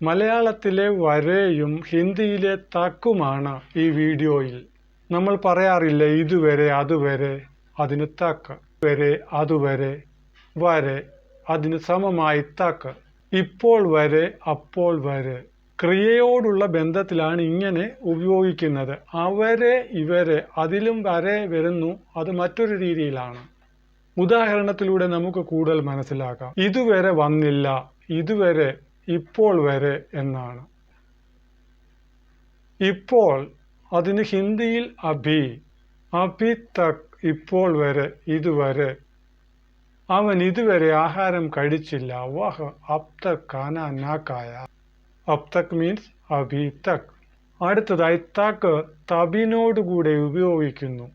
മലയാളത്തിലെ വരെയും ഹിന്ദിയിലെ തക്കുമാണ് ഈ വീഡിയോയിൽ. നമ്മൾ പറയാറില്ല ഇതുവരെ അതുവരെ, അതിന് തക്ക്, വരെ അതുവരെ, വരെ അതിന് സമമായി തക്ക്, ഇപ്പോൾ വരെ അപ്പോൾ വരെ. ക്രിയയോടുള്ള ബന്ധത്തിലാണ് ഇങ്ങനെ ഉപയോഗിക്കുന്നത്. അവരെ ഇവരെ അതിലും വരെ വരുന്നു, അത് മറ്റൊരു രീതിയിലാണ്. ഉദാഹരണത്തിലൂടെ നമുക്ക് കൂടുതൽ മനസ്സിലാക്കാം. ഇതുവരെ വന്നില്ല, ഇതുവരെ, ഇപ്പോൾ വരെ എന്നാണ്. ഇപ്പോൾ അതിന് ഹിന്ദിയിൽ അഭി, അഭി തക്, ഇപ്പോൾ വരെ, ഇതുവരെ. അവൻ ഇതുവരെ ആഹാരം കഴിച്ചില്ല, വഹ് അബ് തക് ഖാന നാ ഖായ. അബ് തക് മീൻസ് അഭി തക്. അടുത്തതായി തക് തബിനോടുകൂടെ ഉപയോഗിക്കുന്നു.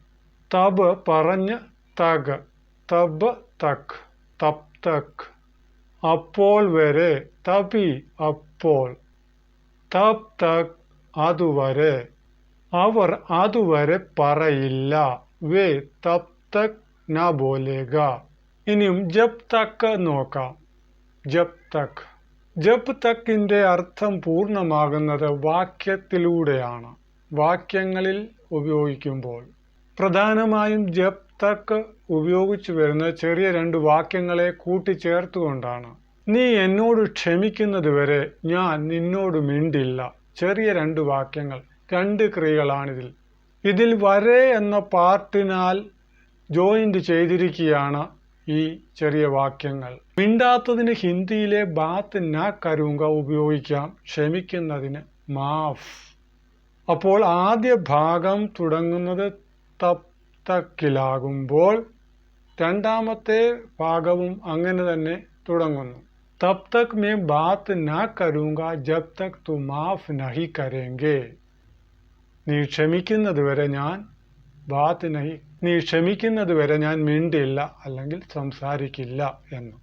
തബ് പറഞ്ഞ് തക്, തബ് തക്, തബ് തക്. അപ്പോൾ വരെ, തബി അപ്പോൾ. തബ് തക് അതുവരെ, അവർ അതുവരെ പറയില്ല, വേ തബ് തക് നാ ബോലേഗ. ഇനിയും ജബ് തക് നോക്കാം. ജബ് തക്. ജബ് തക്കിന്റെ അർത്ഥം പൂർണ്ണമാകുന്നത് വാക്യത്തിലൂടെയാണ്, വാക്യങ്ങളിൽ ഉപയോഗിക്കുമ്പോൾ. പ്രധാനമായും ജബ് തക്ക് ഉപയോഗിച്ചു വരുന്ന ചെറിയ രണ്ട് വാക്യങ്ങളെ കൂട്ടിച്ചേർത്തുകൊണ്ടാണ്. നീ എന്നോട് ക്ഷമിക്കുന്നത് വരെ ഞാൻ നിന്നോട് മിണ്ടില്ല. ചെറിയ രണ്ട് വാക്യങ്ങൾ, രണ്ട് ക്രിയകളാണിതിൽ. ഇതിൽ വരെ എന്ന പാർട്ടിനാൽ ജോയിന്റ് ചെയ്തിരിക്കുകയാണ് ഈ ചെറിയ വാക്യങ്ങൾ. മിണ്ടാത്തതിന് ഹിന്ദിയിലെ ബാത്ത് നാ കരൂങ്ക ഉപയോഗിക്കാം, ക്ഷമിക്കുന്നതിന് മാഫ്. അപ്പോൾ ആദ്യ ഭാഗം തുടങ്ങുന്നത് തബ് തക്കിലാകുമ്പോൾ രണ്ടാമത്തെ ഭാഗവും അങ്ങനെ തന്നെ തുടങ്ങുന്നു. തബ് തക് മേ ബാത്ത് നാ കരൂങ്ക ജബ് തക് തു മാഫ് നഹി കരേംഗെ. നീ ക്ഷമിക്കുന്നത് വരെ ഞാൻ ബാത്ത് നഹി, നീ ക്ഷമിക്കുന്നത് വരെ ഞാൻ മിണ്ടില്ല അല്ലെങ്കിൽ സംസാരിക്കില്ല എന്ന്.